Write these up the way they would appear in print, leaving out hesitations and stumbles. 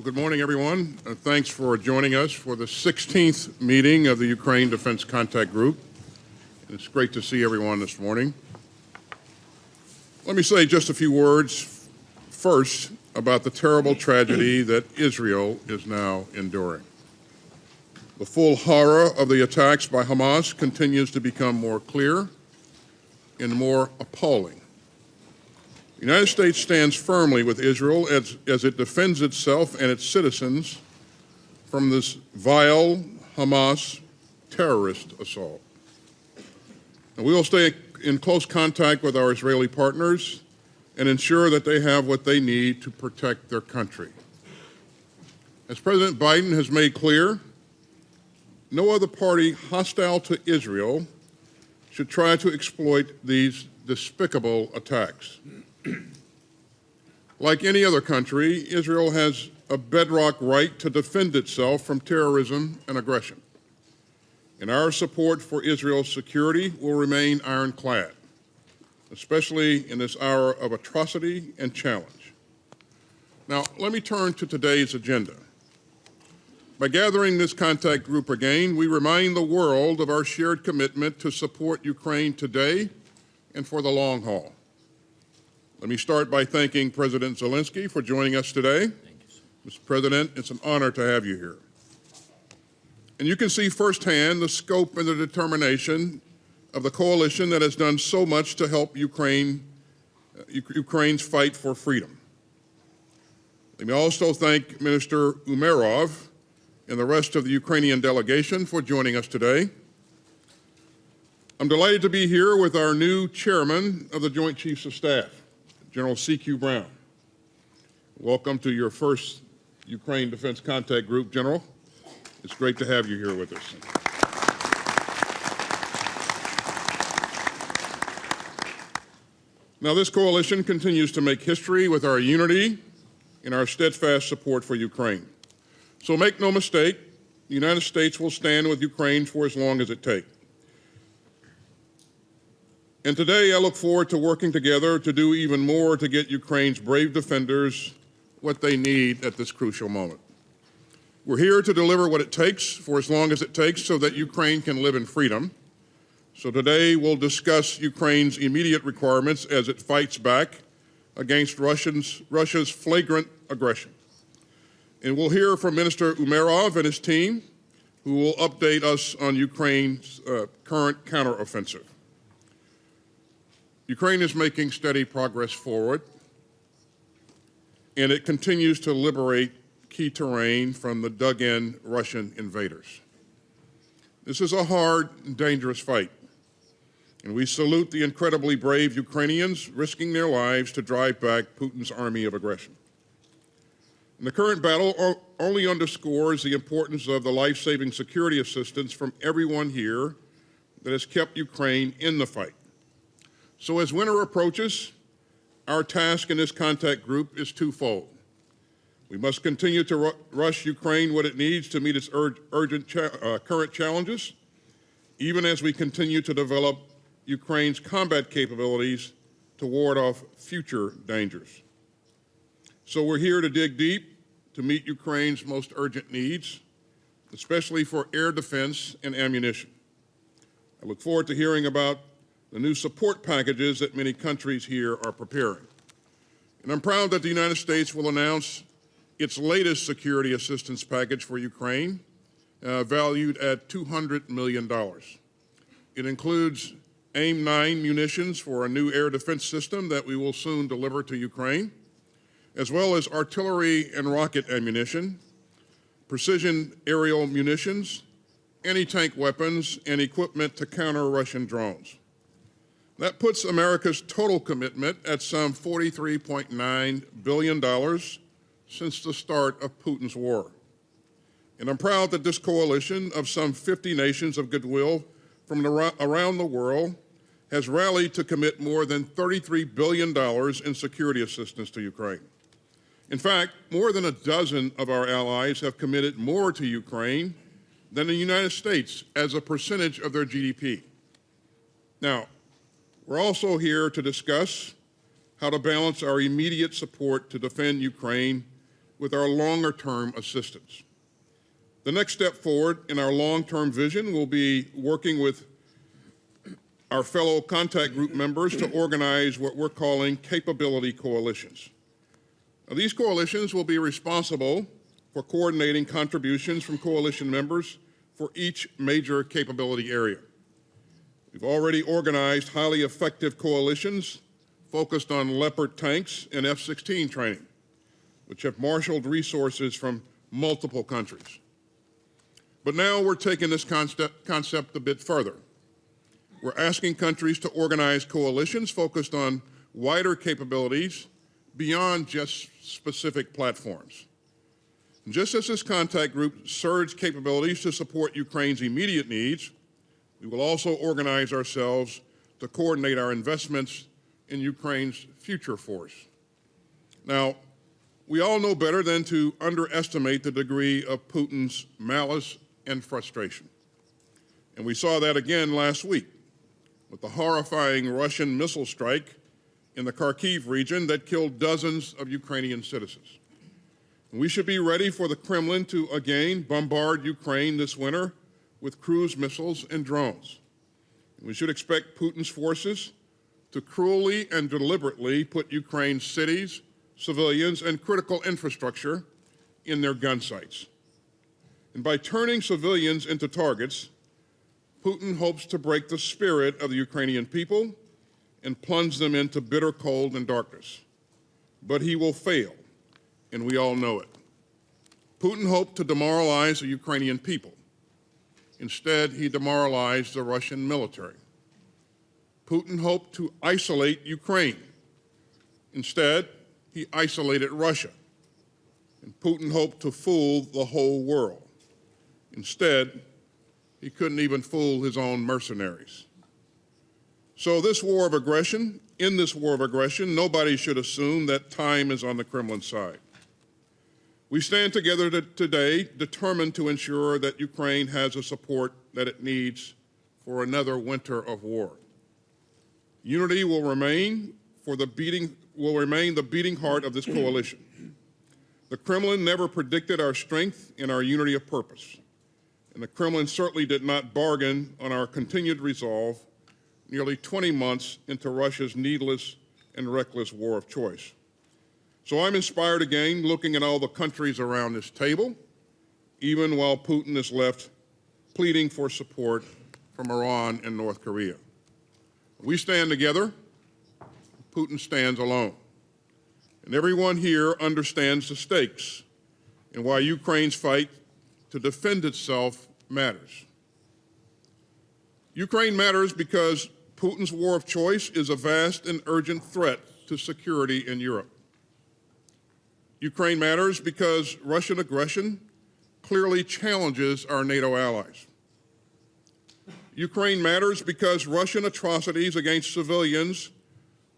Good morning, everyone. Thanks for joining us for the 16th meeting of the Ukraine Defense Contact Group. It's great to see everyone this morning. Let me say just a few words first about the terrible tragedy that Israel is now enduring. The full horror of the attacks by Hamas continues to become more clear and more appalling. The United States stands firmly with Israel as it defends itself and its citizens from this vile Hamas terrorist assault. And we will stay in close contact with our Israeli partners and ensure that they have what they need to protect their country. As President Biden has made clear, no other party hostile to Israel should try to exploit these despicable attacks. Like any other country, Israel has a bedrock right to defend itself from terrorism and aggression. And our support for Israel's security will remain ironclad, especially in this hour of atrocity and challenge. Now, let me turn to today's agenda. By gathering this contact group again, we remind the world of our shared commitment to support Ukraine today and for the long haul. Let me start by thanking President Zelensky for joining us today. Thank you, sir. Mr. President, it's an honor to have you here. And you can see firsthand the scope and the determination of the coalition that has done so much to help Ukraine's fight for freedom. Let me also thank Minister Umerov and the rest of the Ukrainian delegation for joining us today. I'm delighted to be here with our new chairman of the Joint Chiefs of Staff, General C.Q. Brown. Welcome to your first Ukraine Defense Contact Group, General. It's great to have you here with us. Now, this coalition continues to make history with our unity and our steadfast support for Ukraine. So make no mistake, the United States will stand with Ukraine for as long as it takes. And today I look forward to working together to do even more to get Ukraine's brave defenders what they need at this crucial moment. We're here to deliver what it takes for as long as it takes so that Ukraine can live in freedom. So today we'll discuss Ukraine's immediate requirements as it fights back against Russia's flagrant aggression. And we'll hear from Minister Umerov and his team, who will update us on Ukraine's current counteroffensive. Ukraine is making steady progress forward, and it continues to liberate key terrain from the dug-in Russian invaders. This is a hard and dangerous fight, and we salute the incredibly brave Ukrainians risking their lives to drive back Putin's army of aggression. And the current battle only underscores the importance of the life-saving security assistance from everyone here that has kept Ukraine in the fight. So as winter approaches, our task in this contact group is twofold. We must continue to rush Ukraine what it needs to meet its urgent current challenges, even as we continue to develop Ukraine's combat capabilities to ward off future dangers. So we're here to dig deep to meet Ukraine's most urgent needs, especially for air defense and ammunition. I look forward to hearing about the new support packages that many countries here are preparing. And I'm proud that the United States will announce its latest security assistance package for Ukraine, valued at $200 million. It includes AIM-9 munitions for a new air defense system that we will soon deliver to Ukraine, as well as artillery and rocket ammunition, precision aerial munitions, anti-tank weapons, and equipment to counter Russian drones. That puts America's total commitment at some $43.9 billion since the start of Putin's war. And I'm proud that this coalition of some 50 nations of goodwill from around the world has rallied to commit more than $33 billion in security assistance to Ukraine. In fact, more than a dozen of our allies have committed more to Ukraine than the United States as a percentage of their GDP. Now, we're also here to discuss how to balance our immediate support to defend Ukraine with our longer-term assistance. The next step forward in our long-term vision will be working with our fellow contact group members to organize what we're calling capability coalitions. Now, these coalitions will be responsible for coordinating contributions from coalition members for each major capability area. We've already organized highly effective coalitions focused on Leopard tanks and F-16 training, which have marshaled resources from multiple countries. But now we're taking this concept a bit further. We're asking countries to organize coalitions focused on wider capabilities beyond just specific platforms. And just as this contact group surged capabilities to support Ukraine's immediate needs, we will also organize ourselves to coordinate our investments in Ukraine's future force. Now, we all know better than to underestimate the degree of Putin's malice and frustration. And we saw that again last week with the horrifying Russian missile strike in the Kharkiv region that killed dozens of Ukrainian citizens. And we should be ready for the Kremlin to again bombard Ukraine this winter with cruise missiles and drones. And we should expect Putin's forces to cruelly and deliberately put Ukraine's cities, civilians, and critical infrastructure in their gun sights. And by turning civilians into targets, Putin hopes to break the spirit of the Ukrainian people and plunge them into bitter cold and darkness. But he will fail, and we all know it. Putin hoped to demoralize the Ukrainian people. Instead, he demoralized the Russian military. Putin hoped to isolate Ukraine. Instead, he isolated Russia. And Putin hoped to fool the whole world. Instead, he couldn't even fool his own mercenaries. So in this war of aggression, nobody should assume that time is on the Kremlin side. We stand together today determined to ensure that Ukraine has the support that it needs for another winter of war. Unity will remain the beating heart of this coalition. The Kremlin never predicted our strength and our unity of purpose. And the Kremlin certainly did not bargain on our continued resolve nearly 20 months into Russia's needless and reckless war of choice. So I'm inspired again looking at all the countries around this table, even while Putin is left pleading for support from Iran and North Korea. We stand together, Putin stands alone. And everyone here understands the stakes and why Ukraine's fight to defend itself matters. Ukraine matters because Putin's war of choice is a vast and urgent threat to security in Europe. Ukraine matters because Russian aggression clearly challenges our NATO allies. Ukraine matters because Russian atrocities against civilians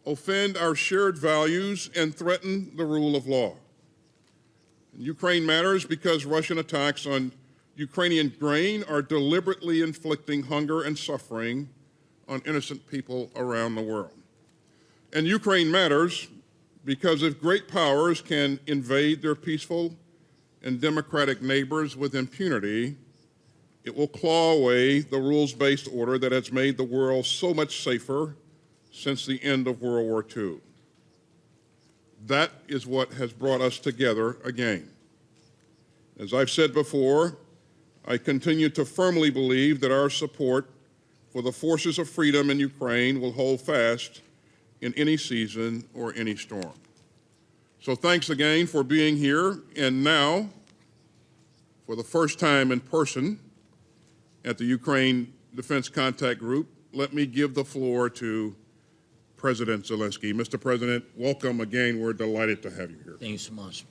offend our shared values and threaten the rule of law. And Ukraine matters because Russian attacks on Ukrainian grain are deliberately inflicting hunger and suffering on innocent people around the world. And Ukraine matters because if great powers can invade their peaceful and democratic neighbors with impunity, it will claw away the rules-based order that has made the world so much safer since the end of World War II. That is what has brought us together again. As I've said before, I continue to firmly believe that our support for the forces of freedom in Ukraine will hold fast in any season or any storm. So thanks again for being here, and now, for the first time in person at the Ukraine Defense Contact Group, let me give the floor to President Zelensky. Mr. President, welcome again. We're delighted to have you here. Thank you so much.